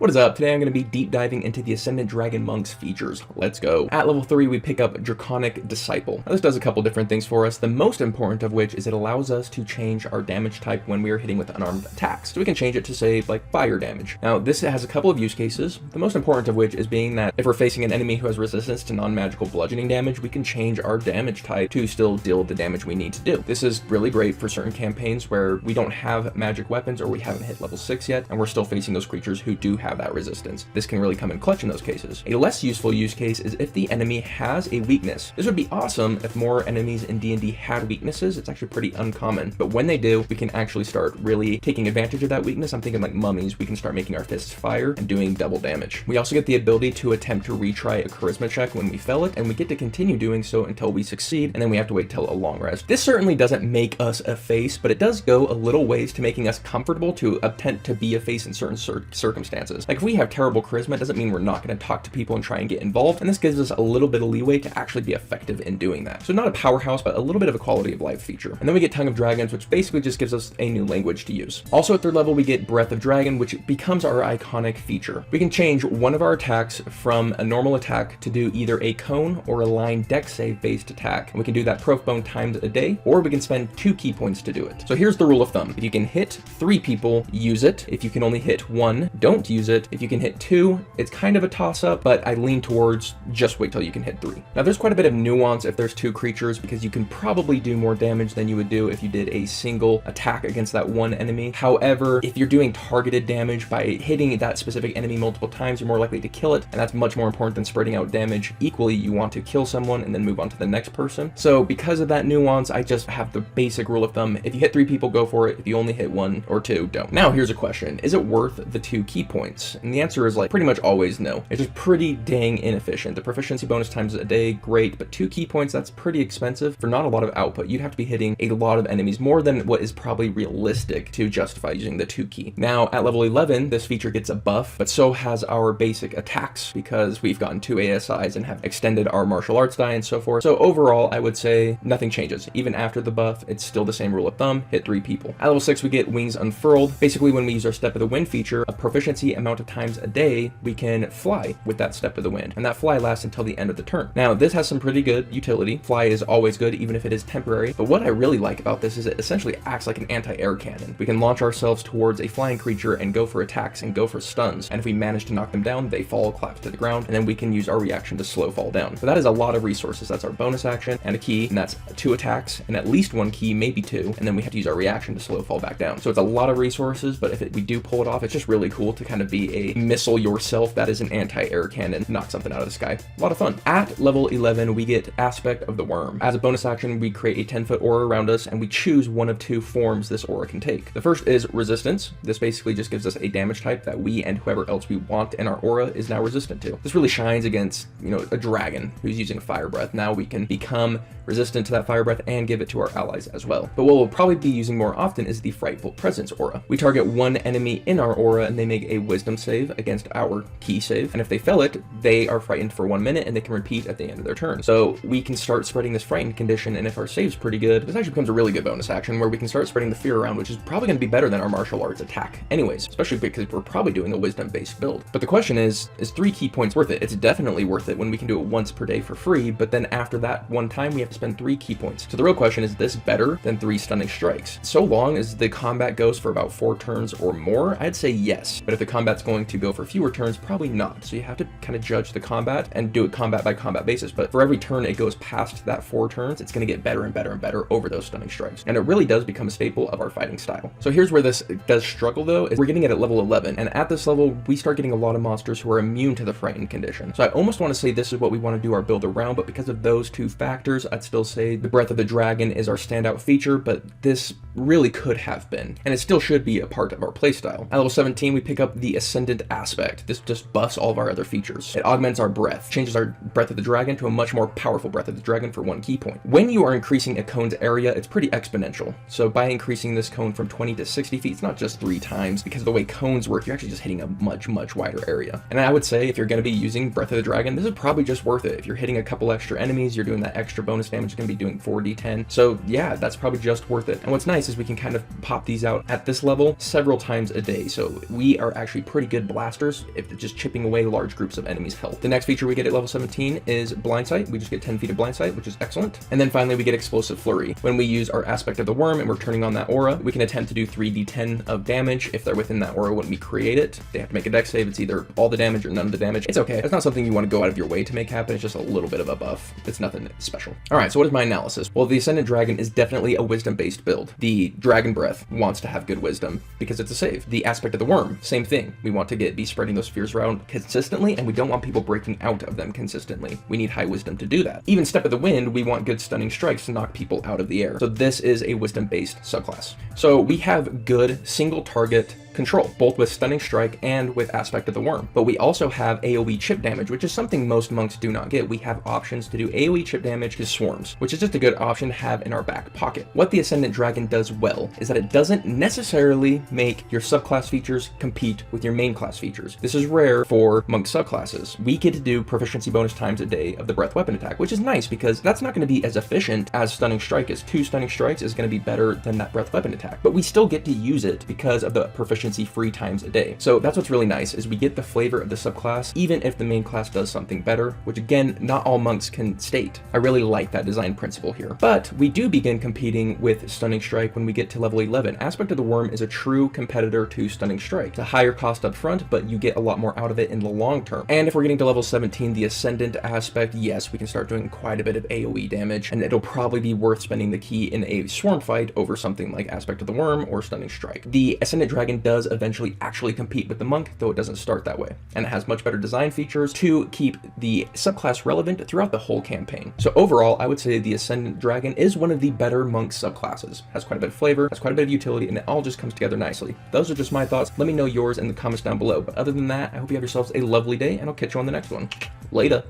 What is up? Today I'm going to be deep diving into the Ascendant Dragon Monk's features. Let's go. At level 3, we pick up Draconic Disciple. Now, this does a couple different things for us, the most important of which is it allows us to change our damage type when we are hitting with unarmed attacks. So we can change it to, say, like fire damage. Now, this has a couple of use cases, the most important of which is being that if we're facing an enemy who has resistance to non-magical bludgeoning damage, we can change our damage type to still deal the damage we need to do. This is really great for certain campaigns where we don't have magic weapons or we haven't hit level 6 yet, and we're still facing those creatures who do have that resistance. This can really come in clutch in those cases. A less useful use case is if the enemy has a weakness. This would be awesome if more enemies in D&D had weaknesses. It's actually pretty uncommon, but when they do, we can actually start really taking advantage of that weakness. I'm thinking like mummies, we can start making our fists fire and doing double damage. We also get the ability to attempt to retry a charisma check when we fail it, and we get to continue doing so until we succeed, and then we have to wait till a long rest. This certainly doesn't make us a face, but it does go a little ways to making us comfortable to attempt to be a face in certain circumstances. Like if we have terrible charisma, it doesn't mean we're not going to talk to people and try and get involved, and this gives us a little bit of leeway to actually be effective in doing that. So not a powerhouse, but a little bit of a quality of life feature. And then we get Tongue of Dragons, which basically just gives us a new language to use. Also at 3rd level, we get Breath of Dragon, which becomes our iconic feature. We can change one of our attacks from a normal attack to do either a cone or a line dex save based attack. And we can do that prof bone times a day, or we can spend 2 key points to do it. So here's the rule of thumb. If you can hit 3 people, use it. If you can only hit 1, don't use it. If you can hit 2, it's kind of a toss-up, but I lean towards just wait till you can hit 3. Now there's quite a bit of nuance if there's 2 creatures, because you can probably do more damage than you would do if you did a single attack against that one enemy. However, if you're doing targeted damage by hitting that specific enemy multiple times, you're more likely to kill it, and that's much more important than spreading out damage equally. You want to kill someone and then move on to the next person. So because of that nuance, I just have the basic rule of thumb. If you hit 3 people, go for it. If you only hit 1 or 2, don't. Now here's a question. Is it worth the 2 key points? And the answer is like pretty much always no. It's just pretty dang inefficient. The proficiency bonus times a day, great, but 2 key points, that's pretty expensive for not a lot of output. You'd have to be hitting a lot of enemies, more than what is probably realistic to justify using the 2 key. Now at level 11, this feature gets a buff, but so has our basic attacks because we've gotten 2 ASIs and have extended our martial arts die and so forth. So overall, I would say nothing changes. Even after the buff, it's still the same rule of thumb, hit 3 people. At level 6, we get Wings Unfurled. Basically, when we use our Step of the Wind feature, a proficiency amount of times a day, we can fly with that Step of the Wind, and that fly lasts until the end of the turn. Now, this has some pretty good utility. Fly is always good, even if it is temporary, but what I really like about this is it essentially acts like an anti-air cannon. We can launch ourselves towards a flying creature and go for attacks and go for stuns, and if we manage to knock them down, they fall, collapse to the ground, and then we can use our reaction to slow fall down. So that is a lot of resources. That's our bonus action and a key, and that's 2 attacks and at least 1 key, maybe 2, and then we have to use our reaction to slow fall back down. So it's a lot of resources, but if we do pull it off, it's just really cool to kind of be a missile yourself that is an anti-air cannon, knock something out of the sky. A lot of fun. At level 11, we get Aspect of the Worm. As a bonus action, we create a 10-foot aura around us, and we choose one of 2 forms this aura can take. The first is Resistance. This basically just gives us a damage type that we and whoever else we want in our aura is now resistant to. This really shines against, a dragon who's using fire breath. Now we can become resistant to that fire breath and give it to our allies as well. But what we'll probably be using more often is the Frightful Presence aura. We target 1 enemy in our aura and they make a wisdom save against our key save, and if they fail it, they are frightened for 1 minute and they can repeat at the end of their turn. So we can start spreading this frightened condition, and if our save's pretty good, this actually becomes a really good bonus action where we can start spreading the fear around, which is probably going to be better than our martial arts attack anyways, especially because we're probably doing a wisdom based build. But the question is 3 key points worth it? It's definitely worth it when we can do it once per day for free, but then after that one time we have to spend 3 key points. So the real question is this better than 3 stunning strikes? So long as the combat goes for about 4 turns or more, I'd say yes, but if the combat's going to go for fewer turns, probably not. So you have to kind of judge the combat and do it combat by combat basis, but for every turn it goes past that 4 turns, it's going to get better and better and better over those stunning strikes, and it really does become a staple of our fighting style. So here's where this does struggle though, is we're getting it at level 11, and at this level we start getting a lot of monsters who are immune to the frightened condition. So I almost want to say this is what we want to do our build around, but because of those 2 factors, I'd still say the Breath of the Dragon is our standout feature, but this really could have been, and it still should be a part of our playstyle. At level 17, we pick up the Ascendant Aspect. This just buffs all of our other features. It augments our breath, changes our Breath of the Dragon to a much more powerful Breath of the Dragon for 1 key point. When you are increasing a cone's area, it's pretty exponential. So by increasing this cone from 20 to 60 feet, it's not just 3 times, because of the way cones work, you're actually just hitting a much wider area. And I would say if you're going to be using Breath of the Dragon, this is probably just worth it. If you're hitting a couple extra enemies, you're doing that extra bonus damage, you're going to be doing 4d10. So yeah, that's probably just worth it. And what's nice is we can kind of pop these out at this level several times a day. So we are actually pretty good blasters if they're just chipping away large groups of enemies' health. The next feature we get at level 17 is Blind Sight. We just get 10 feet of Blind Sight, which is excellent. And then finally we get Explosive Flurry. When we use our Aspect of the Worm and we're turning on that aura, we can attempt to do 3d10 of damage if they're within that aura when we create it. They have to make a dex save. It's either all the damage or none of the damage. It's okay. It's not something you want to go out of your way to make happen. It's just a little bit of a buff. It's nothing special. All right, so what is my analysis? Well, the Ascendant Dragon is definitely a wisdom-based build. The Dragon Breath wants to have good wisdom because it's a save. The Aspect of the Worm, same thing. We want to be spreading those spheres around consistently, and we don't want people breaking out of them consistently. We need high wisdom to do that. Even Step of the Wind, we want good stunning strikes to knock people out of the air. So this is a wisdom-based subclass. So we have good single target control, both with Stunning Strike and with Aspect of the Worm. But we also have AoE chip damage, which is something most monks do not get. We have options to do AoE chip damage to swarms, which is just a good option to have in our back pocket. What the Ascendant Dragon does well is that it doesn't necessarily make your subclass features compete with your main class features. This is rare for monk subclasses. We get to do proficiency bonus times a day of the breath weapon attack, which is nice because that's not going to be as efficient as Stunning Strike is. 2 Stunning Strikes is going to be better than that breath weapon attack, but we still get to use it because of the proficiency free times a day. So that's what's really nice, is we get the flavor of the subclass even if the main class does something better, which again, not all monks can state. I really like that design principle here. But we do begin competing with Stunning Strike when we get to level 11. Aspect of the Worm is a true competitor to Stunning Strike. It's a higher cost up front, but you get a lot more out of it in the long term. And if we're getting to level 17, the Ascendant aspect, yes, we can start doing quite a bit of AoE damage, and it'll probably be worth spending the key in a swarm fight over something like Aspect of the Worm or Stunning Strike. The Ascendant Dragon does eventually actually compete with the monk, though it doesn't start that way, and it has much better design features to keep the subclass relevant throughout the whole campaign. So overall, I would say the Ascendant Dragon is one of the better monk subclasses. Has quite a bit of flavor, has quite a bit of utility, and it all just comes together nicely. Those are just my thoughts. Let me know yours in the comments down below. But other than that, I hope you have yourselves a lovely day, and I'll catch you on the next one. Later.